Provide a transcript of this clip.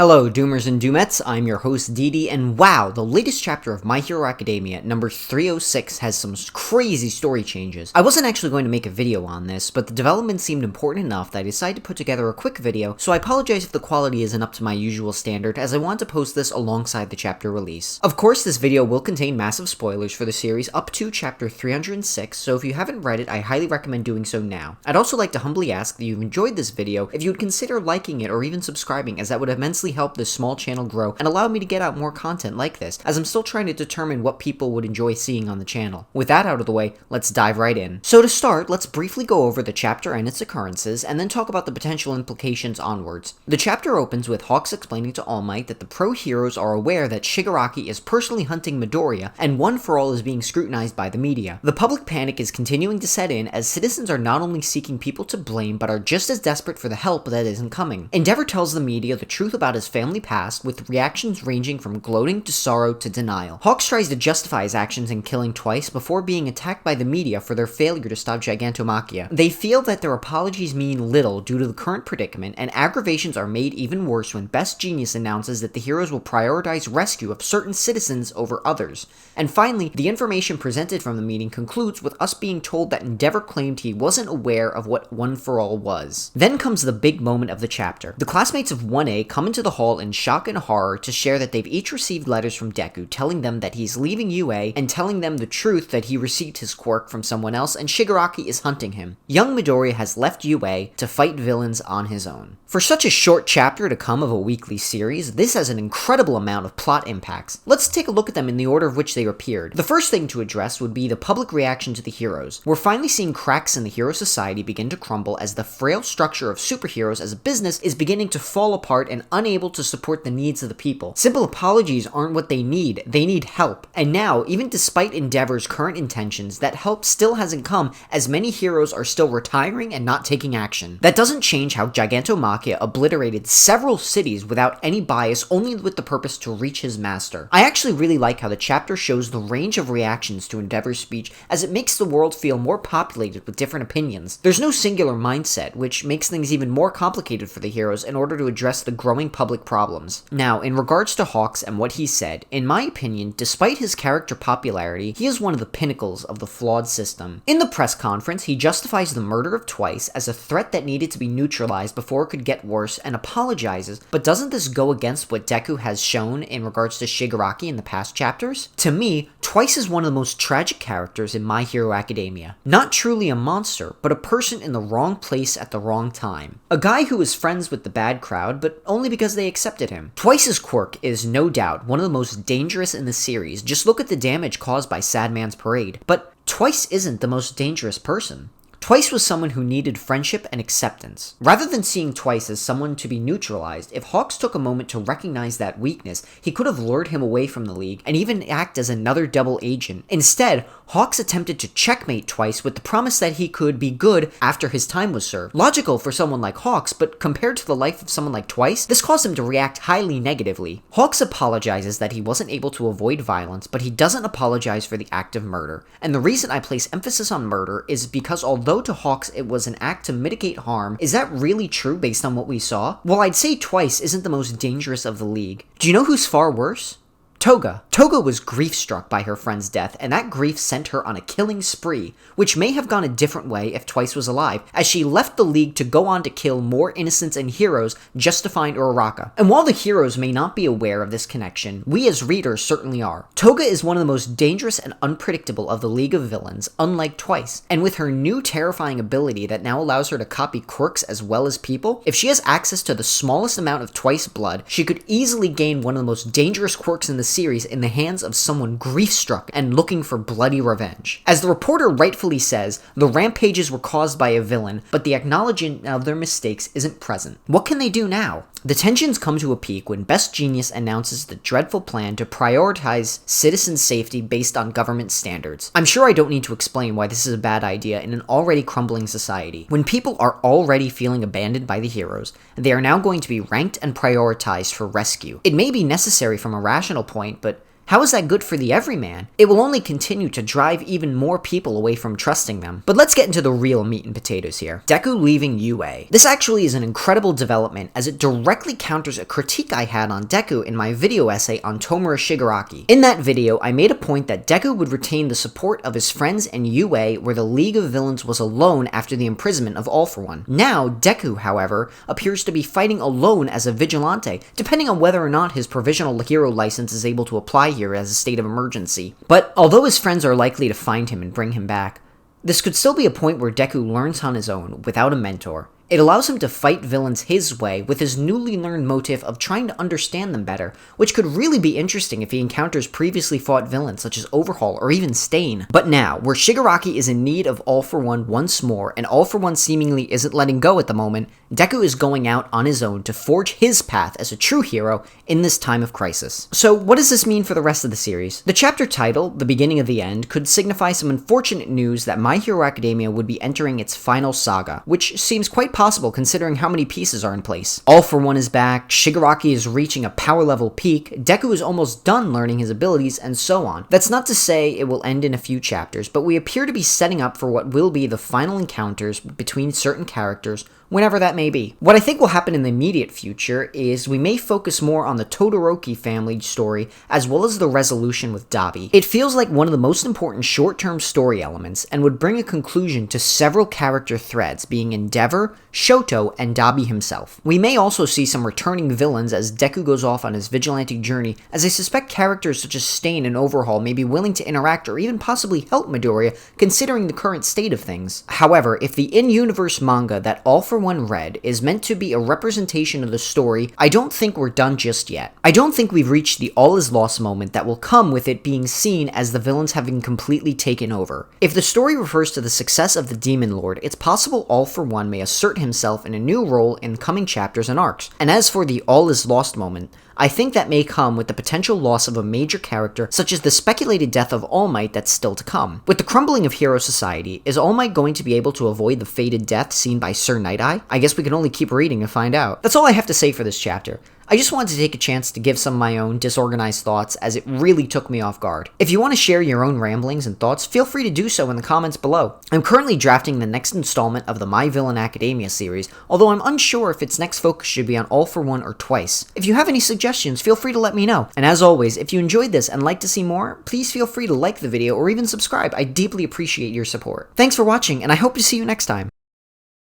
Hello, Doomers and Doomettes, I'm your host Dee, and wow, the latest chapter of My Hero Academia, number 306, has some crazy story changes. I wasn't actually going to make a video on this, but the development seemed important enough that I decided to put together a quick video, so I apologize if the quality isn't up to my usual standard, as I want to post this alongside the chapter release. Of course, this video will contain massive spoilers for the series up to chapter 306, so if you haven't read it, I highly recommend doing so now. I'd also like to humbly ask that you've enjoyed this video if you would consider liking it or even subscribing, as that would immensely help this small channel grow and allow me to get out more content like this, as I'm still trying to determine what people would enjoy seeing on the channel. With that out of the way, let's dive right in. So to start, let's briefly go over the chapter and its occurrences, and then talk about the potential implications onwards. The chapter opens with Hawks explaining to All Might that the pro-heroes are aware that Shigaraki is personally hunting Midoriya, and One for All is being scrutinized by the media. The public panic is continuing to set in, as citizens are not only seeking people to blame, but are just as desperate for the help that isn't coming. Endeavor tells the media the truth about his family past, with reactions ranging from gloating to sorrow to denial. Hawks tries to justify his actions in killing Twice before being attacked by the media for their failure to stop Gigantomachia. They feel that their apologies mean little due to the current predicament, and aggravations are made even worse when Best Genius announces that the heroes will prioritize rescue of certain citizens over others. And finally, the information presented from the meeting concludes with us being told that Endeavor claimed he wasn't aware of what One for All was. Then comes the big moment of the chapter. The classmates of 1A come into the hall in shock and horror to share that they've each received letters from Deku telling them that he's leaving UA and telling them the truth that he received his quirk from someone else and Shigaraki is hunting him. Young Midoriya has left UA to fight villains on his own. For such a short chapter to come of a weekly series, this has an incredible amount of plot impacts. Let's take a look at them in the order of which they appeared. The first thing to address would be the public reaction to the heroes. We're finally seeing cracks in the hero society begin to crumble as the frail structure of superheroes as a business is beginning to fall apart and unable to support the needs of the people. Simple apologies aren't what they need help. And now, even despite Endeavor's current intentions, that help still hasn't come, as many heroes are still retiring and not taking action. That doesn't change how Gigantomachia obliterated several cities without any bias, only with the purpose to reach his master. I actually really like how the chapter shows the range of reactions to Endeavor's speech, as it makes the world feel more populated with different opinions. There's no singular mindset, which makes things even more complicated for the heroes in order to address the growing public problems. Now, in regards to Hawks and what he said, in my opinion, despite his character popularity, he is one of the pinnacles of the flawed system. In the press conference, he justifies the murder of Twice as a threat that needed to be neutralized before it could get worse and apologizes, but doesn't this go against what Deku has shown in regards to Shigaraki in the past chapters? To me, Twice is one of the most tragic characters in My Hero Academia. Not truly a monster, but a person in the wrong place at the wrong time. A guy who is friends with the bad crowd, but only because they accepted him. Twice's quirk is no doubt one of the most dangerous in the series. Just look at the damage caused by Sadman's parade. But Twice isn't the most dangerous person. Twice was someone who needed friendship and acceptance. Rather than seeing Twice as someone to be neutralized, if Hawks took a moment to recognize that weakness, he could have lured him away from the League and even act as another double agent. Instead, Hawks attempted to checkmate Twice with the promise that he could be good after his time was served. Logical for someone like Hawks, but compared to the life of someone like Twice, this caused him to react highly negatively. Hawks apologizes that he wasn't able to avoid violence, but he doesn't apologize for the act of murder. And the reason I place emphasis on murder is because although to Hawks it was an act to mitigate harm, is that really true based on what we saw? Well, I'd say Twice isn't the most dangerous of the League. Do you know who's far worse? Toga. Toga was grief-struck by her friend's death, and that grief sent her on a killing spree, which may have gone a different way if Twice was alive, as she left the League to go on to kill more innocents and heroes just to find Uraraka. And while the heroes may not be aware of this connection, we as readers certainly are. Toga is one of the most dangerous and unpredictable of the League of Villains, unlike Twice, and with her new terrifying ability that now allows her to copy quirks as well as people, if she has access to the smallest amount of Twice blood, she could easily gain one of the most dangerous quirks in the series in the hands of someone grief-struck and looking for bloody revenge. As the reporter rightfully says, the rampages were caused by a villain, but the acknowledgement of their mistakes isn't present. What can they do now? The tensions come to a peak when Best Genius announces the dreadful plan to prioritize citizen safety based on government standards. I'm sure I don't need to explain why this is a bad idea in an already crumbling society. When people are already feeling abandoned by the heroes, they are now going to be ranked and prioritized for rescue. It may be necessary from a rational point, but How is that good for the everyman? It will only continue to drive even more people away from trusting them. But let's get into the real meat and potatoes here. Deku leaving UA. This actually is an incredible development as it directly counters a critique I had on Deku in my video essay on Tomura Shigaraki. In that video, I made a point that Deku would retain the support of his friends in UA where the League of Villains was alone after the imprisonment of All For One. Now, Deku, however, appears to be fighting alone as a vigilante, depending on whether or not his provisional hero license is able to apply here as a state of emergency. But although his friends are likely to find him and bring him back, this could still be a point where Deku learns on his own, without a mentor. It allows him to fight villains his way with his newly learned motive of trying to understand them better, which could really be interesting if he encounters previously fought villains such as Overhaul or even Stain. But now, where Shigaraki is in need of All For One once more, and All For One seemingly isn't letting go at the moment, Deku is going out on his own to forge his path as a true hero in this time of crisis. So what does this mean for the rest of the series? The chapter title, The Beginning of the End, could signify some unfortunate news that My Hero Academia would be entering its final saga, which seems quite possible considering how many pieces are in place. All For One is back, Shigaraki is reaching a power level peak, Deku is almost done learning his abilities, and so on. That's not to say it will end in a few chapters, but we appear to be setting up for what will be the final encounters between certain characters, whenever that may be. What I think will happen in the immediate future is we may focus more on the Todoroki family story as well as the resolution with Dabi. It feels like one of the most important short-term story elements and would bring a conclusion to several character threads being Endeavor, Shoto, and Dabi himself. We may also see some returning villains as Deku goes off on his vigilante journey, as I suspect characters such as Stain and Overhaul may be willing to interact or even possibly help Midoriya considering the current state of things. However, if the in-universe manga that All For One read is meant to be a representation of the story, I don't think we're done just yet. I don't think we've reached the all is lost moment that will come with it being seen as the villains having completely taken over. If the story refers to the success of the Demon Lord, it's possible All For One may assert himself in a new role in coming chapters and arcs. And as for the all is lost moment, I think that may come with the potential loss of a major character, such as the speculated death of All Might that's still to come. With the crumbling of Hero Society, is All Might going to be able to avoid the fated death seen by Sir Night-Eye? I guess we can only keep reading to find out. That's all I have to say for this chapter. I just wanted to take a chance to give some of my own disorganized thoughts as it really took me off guard. If you want to share your own ramblings and thoughts, feel free to do so in the comments below. I'm currently drafting the next installment of the My Villain Academia series, although I'm unsure if its next focus should be on All For One or Twice. If you have any suggestions, feel free to let me know. And as always, if you enjoyed this and like to see more, please feel free to like the video or even subscribe. I deeply appreciate your support. Thanks for watching, and I hope to see you next time.